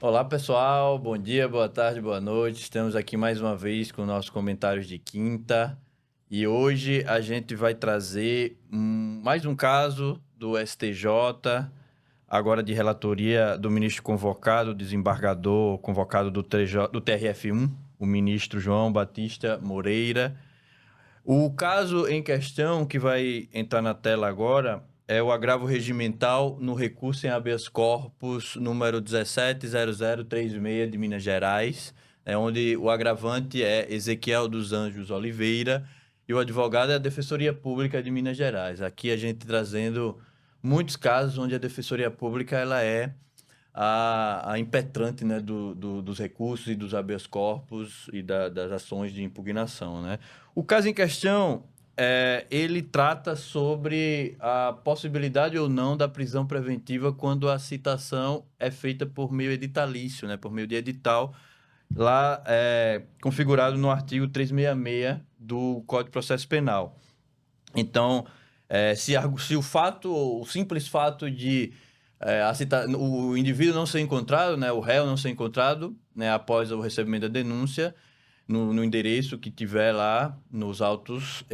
Olá, pessoal. Bom dia, boa tarde, boa noite. Estamos aqui mais uma vez com nossos comentários de quinta. E hoje a gente vai trazer mais um caso do STJ, agora de relatoria do ministro convocado, desembargador convocado do TRF1, o ministro João Batista Moreira. O caso em questão que vai entrar na tela agora é o agravo regimental no recurso em habeas corpus número 17.0036 de Minas Gerais, onde o agravante é Ezequiel dos Anjos Oliveira e o advogado é a Defensoria Pública de Minas Gerais. Aqui a gente trazendo muitos casos onde a Defensoria Pública ela é a impetrante, né, dos recursos e dos habeas corpus e das ações de impugnação, né? O caso em questão, ele trata sobre a possibilidade ou não da prisão preventiva quando a citação é feita por meio editalício, né, por meio de edital, lá configurado no artigo 366 do Código de Processo Penal. Então, se o simples fato de o indivíduo não ser encontrado, né, o réu não ser encontrado, né, após o recebimento da denúncia, no endereço que tiver lá nos autos,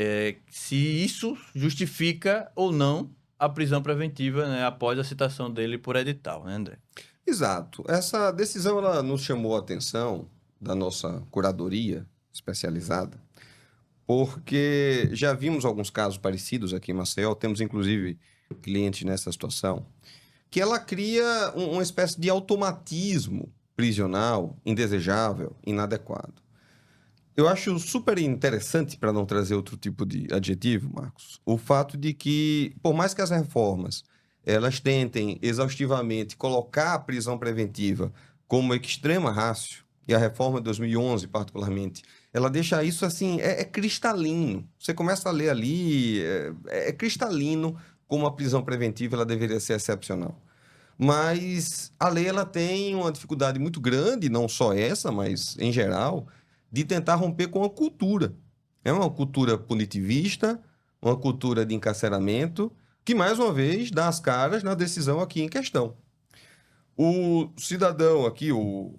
se isso justifica ou não a prisão preventiva, né, após a citação dele por edital, né, André? Exato. Essa decisão ela nos chamou a atenção da nossa curadoria especializada, porque já vimos alguns casos parecidos aqui em Maceió, temos inclusive clientes nessa situação, que ela cria uma espécie de automatismo prisional indesejável, inadequado. Eu acho super interessante, para não trazer outro tipo de adjetivo, Marcos, o fato de que, por mais que as reformas elas tentem exaustivamente colocar a prisão preventiva como extrema ratio, e a reforma de 2011, particularmente, ela deixa isso assim, é cristalino. Você começa a ler ali, é cristalino como a prisão preventiva ela deveria ser excepcional. Mas a lei ela tem uma dificuldade muito grande, não só essa, mas em geral, de tentar romper com a cultura. É uma cultura punitivista, uma cultura de encarceramento, que mais uma vez dá as caras na decisão aqui em questão. O cidadão aqui, o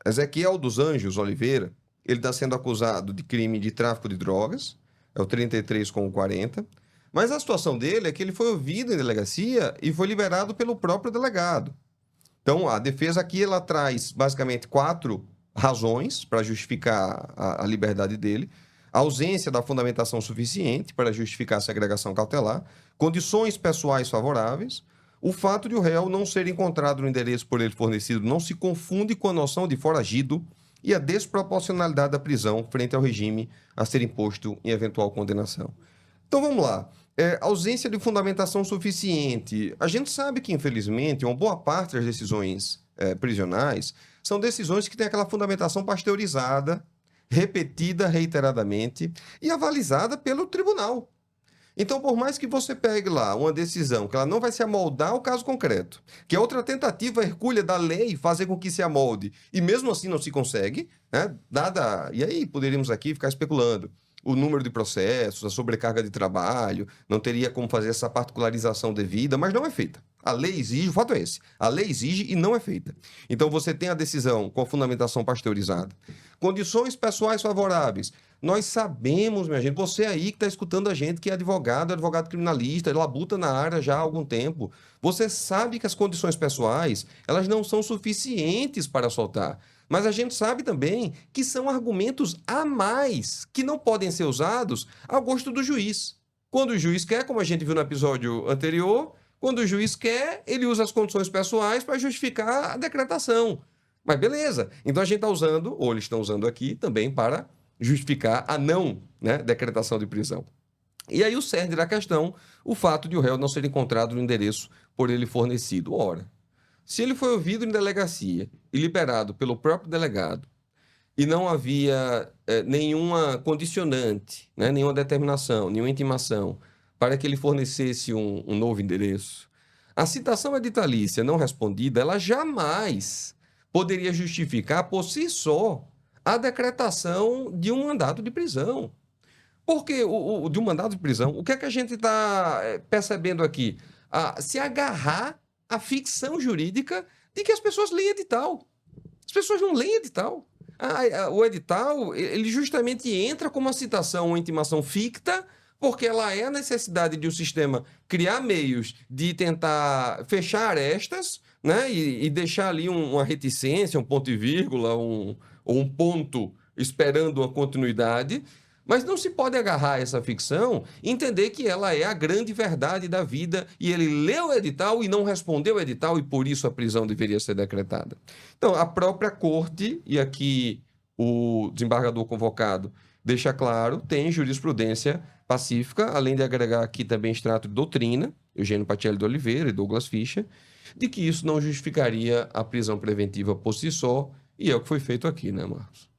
Ezequiel dos Anjos Oliveira, ele está sendo acusado de crime de tráfico de drogas, é o 33 com o 40, mas a situação dele é que ele foi ouvido em delegacia e foi liberado pelo próprio delegado. Então, a defesa aqui ela traz basicamente 4 razões para justificar a liberdade dele: a ausência da fundamentação suficiente para justificar a segregação cautelar, condições pessoais favoráveis, o fato de o réu não ser encontrado no endereço por ele fornecido não se confunde com a noção de foragido e a desproporcionalidade da prisão frente ao regime a ser imposto em eventual condenação. Então vamos lá. Ausência de fundamentação suficiente. A gente sabe que, infelizmente, uma boa parte das decisões prisionais são decisões que têm aquela fundamentação pasteurizada, repetida reiteradamente e avalizada pelo tribunal. Então, por mais que você pegue lá uma decisão que ela não vai se amoldar ao caso concreto, que é outra tentativa hercúlea da lei fazer com que se amolde, e mesmo assim não se consegue, né? E aí poderíamos aqui ficar especulando o número de processos, a sobrecarga de trabalho, não teria como fazer essa particularização devida, mas não é feita. A lei exige, o fato é esse, a lei exige e não é feita. Então você tem a decisão com a fundamentação pasteurizada. Condições pessoais favoráveis. Nós sabemos, minha gente, você aí que está escutando a gente, que é advogado criminalista, labuta na área já há algum tempo, você sabe que as condições pessoais, elas não são suficientes para soltar. Mas a gente sabe também que são argumentos a mais que não podem ser usados ao gosto do juiz. Quando o juiz quer, como a gente viu no episódio anterior, quando o juiz quer, ele usa as condições pessoais para justificar a decretação. Mas beleza, então a gente está usando, ou eles estão usando aqui também para justificar a não, né, decretação de prisão. E aí o cerne da questão, o fato de o réu não ser encontrado no endereço por ele fornecido. Ora, se ele foi ouvido em delegacia e liberado pelo próprio delegado e não havia nenhuma condicionante, né, nenhuma determinação, nenhuma intimação para que ele fornecesse um novo endereço, a citação editalícia não respondida, ela jamais poderia justificar por si só a decretação de um mandado de prisão. Porque de um mandado de prisão, o que é que a gente está percebendo aqui? Se agarrar à ficção jurídica de que as pessoas leem edital. As pessoas não leem edital. O edital, ele justamente entra como uma citação, uma intimação ficta, porque ela é a necessidade de o sistema criar meios de tentar fechar arestas, né? E deixar ali uma reticência, um ponto e vírgula, ou um ponto esperando uma continuidade. Mas não se pode agarrar a essa ficção e entender que ela é a grande verdade da vida e ele leu o edital e não respondeu o edital e por isso a prisão deveria ser decretada. Então, a própria corte, e aqui o desembargador convocado deixa claro, tem jurisprudência pacífica, além de agregar aqui também extrato de doutrina, Eugênio Pacelli de Oliveira e Douglas Fischer, de que isso não justificaria a prisão preventiva por si só, e é o que foi feito aqui, né, Marcos?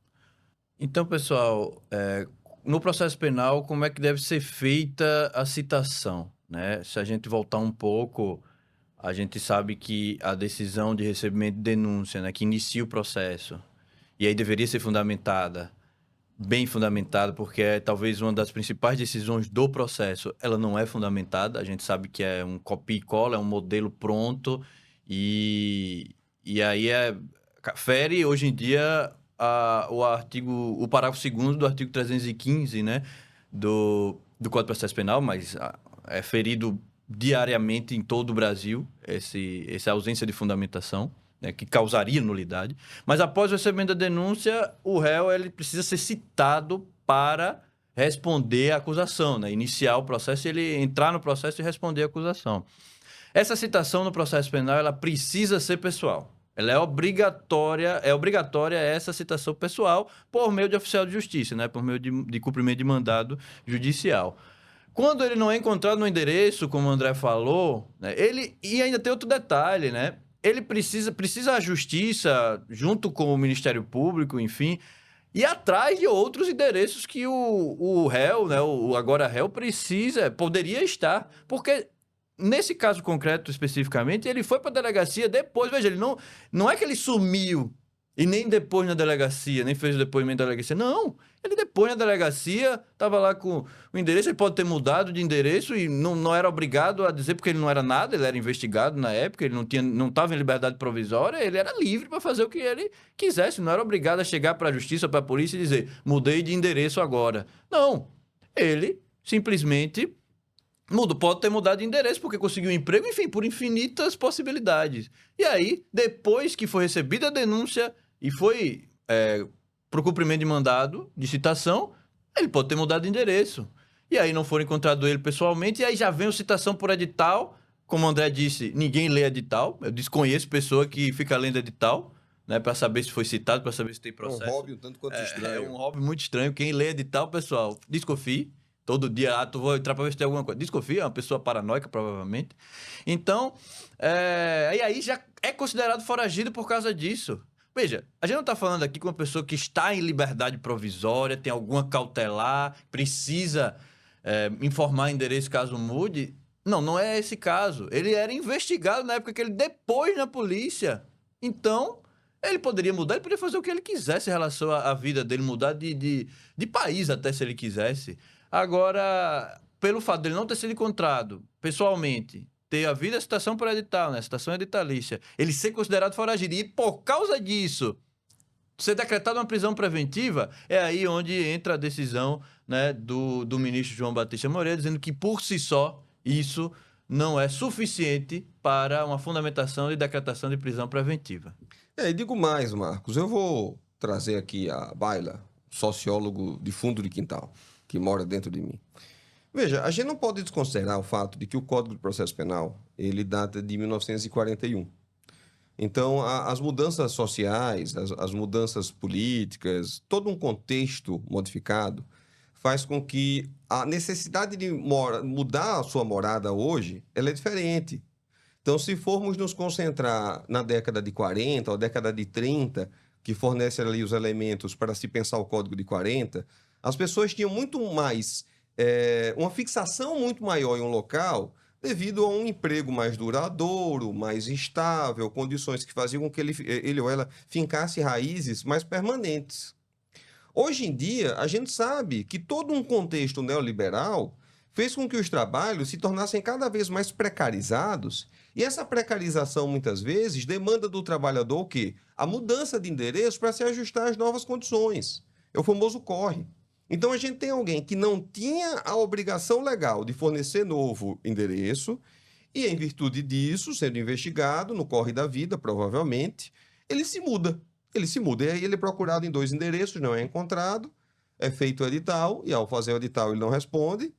Então, pessoal, no processo penal, como é que deve ser feita a citação, né? Se a gente voltar um pouco, a gente sabe que a decisão de recebimento de denúncia, né, que inicia o processo, e aí deveria ser fundamentada, bem fundamentada, porque é talvez uma das principais decisões do processo, ela não é fundamentada, a gente sabe que é um copia e cola, é um modelo pronto, e aí fere hoje em dia o parágrafo 2º do artigo 315, né, do Código de Processo Penal, mas é ferido diariamente em todo o Brasil, essa ausência de fundamentação, né, que causaria nulidade. Mas após o recebimento da denúncia, o réu ele precisa ser citado para responder à acusação, né, iniciar o processo, ele entrar no processo e responder à acusação. Essa citação no processo penal ela precisa ser pessoal. Ela é obrigatória essa citação pessoal por meio de oficial de justiça, né? Por meio de cumprimento de mandado judicial. Quando ele não é encontrado no endereço, como o André falou, né? E ainda tem outro detalhe, né? Ele precisa a justiça, junto com o Ministério Público, enfim, ir atrás de outros endereços que o réu, né? O agora réu poderia estar, porque nesse caso concreto, especificamente, ele foi para a delegacia depois. Veja, ele não é que ele sumiu e nem depois na delegacia, nem fez o depoimento na delegacia. Não, ele depois na delegacia, estava lá com o endereço, ele pode ter mudado de endereço e não era obrigado a dizer porque ele não era nada, ele era investigado na época, ele não estava em liberdade provisória, ele era livre para fazer o que ele quisesse, não era obrigado a chegar para a justiça, para a polícia e dizer, mudei de endereço agora. Não, ele simplesmente pode ter mudado de endereço porque conseguiu um emprego, enfim, por infinitas possibilidades. E aí, depois que foi recebida a denúncia e foi para o cumprimento de mandado de citação, ele pode ter mudado de endereço. E aí não for encontrado ele pessoalmente, e aí já vem a citação por edital. Como o André disse, ninguém lê edital. Eu desconheço pessoa que fica lendo edital, né, para saber se foi citado, para saber se tem processo. É um hobby um tanto quanto estranho. É um hobby muito estranho. Quem lê edital, pessoal, desconfie. Todo dia, tu vou entrar para ver se tem alguma coisa. Desconfia, é uma pessoa paranoica, provavelmente. Então, e aí já é considerado foragido por causa disso. Veja, a gente não está falando aqui com uma pessoa que está em liberdade provisória, tem alguma cautelar, precisa informar endereço caso mude. Não é esse caso. Ele era investigado na época que ele depôs na polícia. Então, ele poderia mudar, ele poderia fazer o que ele quisesse em relação à vida dele, mudar de país até se ele quisesse. Agora, pelo fato dele não ter sido encontrado pessoalmente, ter havido a citação por edital, né? A citação editalícia, ele ser considerado foragido e por causa disso ser decretado uma prisão preventiva, é aí onde entra a decisão, né, do ministro João Batista Moreira, dizendo que por si só isso não é suficiente para uma fundamentação de decretação de prisão preventiva. E digo mais, Marcos, eu vou trazer aqui a Baila, sociólogo de fundo de quintal, que mora dentro de mim. Veja, a gente não pode desconsiderar o fato de que o Código de Processo Penal, ele data de 1941. Então, as mudanças sociais, as mudanças políticas, todo um contexto modificado faz com que a necessidade de mudar a sua morada hoje, ela é diferente. Então, se formos nos concentrar na década de 40 ou década de 30, que fornece ali os elementos para se pensar o Código de 40, as pessoas tinham muito mais, uma fixação muito maior em um local devido a um emprego mais duradouro, mais estável, condições que faziam com que ele ou ela fincasse raízes mais permanentes. Hoje em dia, a gente sabe que todo um contexto neoliberal fez com que os trabalhos se tornassem cada vez mais precarizados, e essa precarização, muitas vezes, demanda do trabalhador o quê? A mudança de endereço para se ajustar às novas condições. É o famoso corre. Então, a gente tem alguém que não tinha a obrigação legal de fornecer novo endereço, e, em virtude disso, sendo investigado, no corre da vida, provavelmente, ele se muda. Ele se muda. E aí ele é procurado em 2 endereços, não é encontrado, é feito o edital, e ao fazer o edital ele não responde,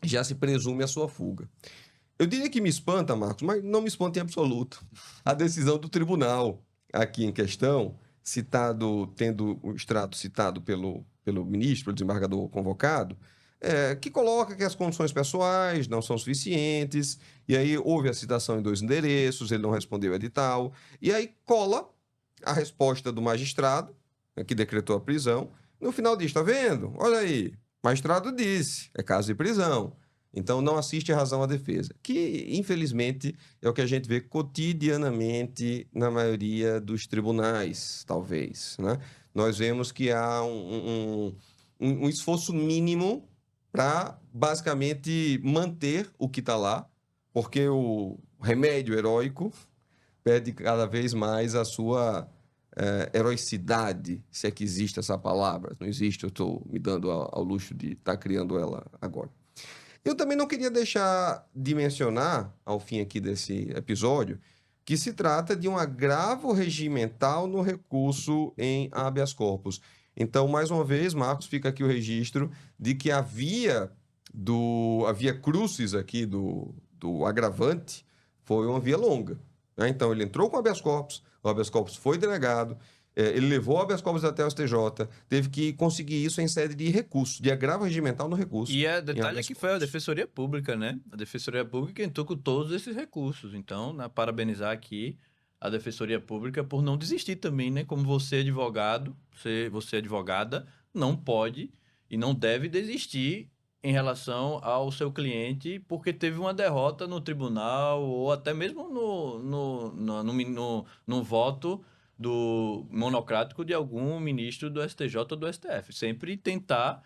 já se presume a sua fuga. Eu diria que me espanta, Marcos, mas não me espanta em absoluto, a decisão do tribunal aqui em questão, tendo o extrato citado pelo ministro, pelo desembargador convocado, que coloca que as condições pessoais não são suficientes, e aí houve a citação em 2 endereços, ele não respondeu o edital, e aí cola a resposta do magistrado, que decretou a prisão. No final diz, está vendo? Olha aí, o magistrado disse, é caso de prisão. Então, não assiste a razão à defesa, que, infelizmente, é o que a gente vê cotidianamente na maioria dos tribunais, talvez, né? Nós vemos que há um esforço mínimo para, basicamente, manter o que está lá, porque o remédio heróico perde cada vez mais a sua heroicidade, se é que existe essa palavra. Não existe, eu estou me dando ao luxo de estar criando ela agora. Eu também não queria deixar de mencionar, ao fim aqui desse episódio, que se trata de um agravo regimental no recurso em habeas corpus. Então, mais uma vez, Marcos, fica aqui o registro de que a via crucis aqui do agravante foi uma via longa, né? Então, ele entrou com habeas corpus, o habeas corpus foi denegado, ele levou o habeas corpus até o STJ, teve que conseguir isso em sede de recurso, de agravo regimental no recurso. E o detalhe é que foi a Defensoria Pública, né? A Defensoria Pública entrou com todos esses recursos. Então, parabenizar aqui a Defensoria Pública por não desistir também, né? Como você é advogado, você é advogada, não pode e não deve desistir em relação ao seu cliente porque teve uma derrota no tribunal ou até mesmo no voto monocrático de algum ministro do STJ ou do STF. Sempre tentar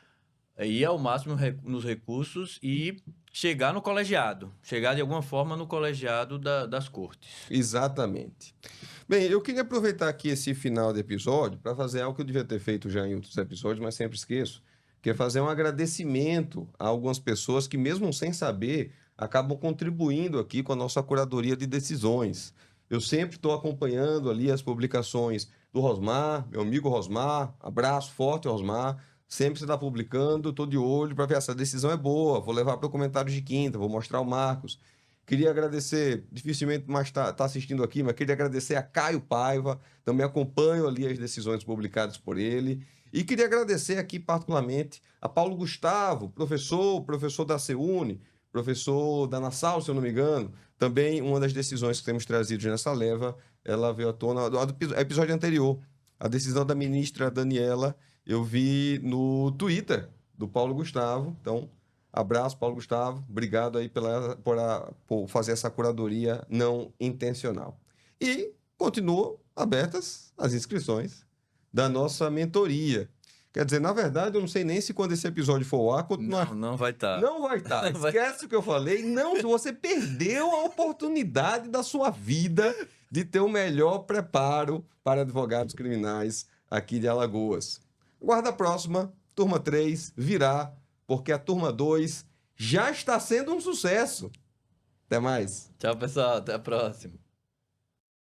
ir ao máximo nos recursos e chegar no colegiado. Chegar de alguma forma no colegiado das cortes. Exatamente. Bem, eu queria aproveitar aqui esse final de episódio para fazer algo que eu devia ter feito já em outros episódios, mas sempre esqueço, que é fazer um agradecimento a algumas pessoas que, mesmo sem saber, acabam contribuindo aqui com a nossa curadoria de decisões. Eu sempre estou acompanhando ali as publicações do Rosmar, meu amigo Rosmar, abraço forte, Rosmar. Sempre você está publicando, estou de olho para ver essa decisão é boa, vou levar para o comentário de quinta, vou mostrar o Marcos. Queria agradecer, dificilmente mais está assistindo aqui, mas queria agradecer a Caio Paiva, também acompanho ali as decisões publicadas por ele. E queria agradecer aqui particularmente a Paulo Gustavo, professor da CEUNE, professor da Nassau, se eu não me engano. Também uma das decisões que temos trazido nessa leva, ela veio à tona do episódio anterior. A decisão da ministra Daniela, eu vi no Twitter do Paulo Gustavo. Então, abraço, Paulo Gustavo. Obrigado aí por fazer essa curadoria não intencional. E continuam abertas as inscrições da nossa mentoria. Quer dizer, na verdade, eu não sei nem se quando esse episódio for ao ar, continuar. Não vai estar. Não vai estar. Esquece o que eu falei. Não, você perdeu a oportunidade da sua vida de ter o melhor preparo para advogados criminais aqui de Alagoas. Guarda a próxima, turma 3 virá, porque a turma 2 já está sendo um sucesso. Até mais. Tchau, pessoal. Até a próxima.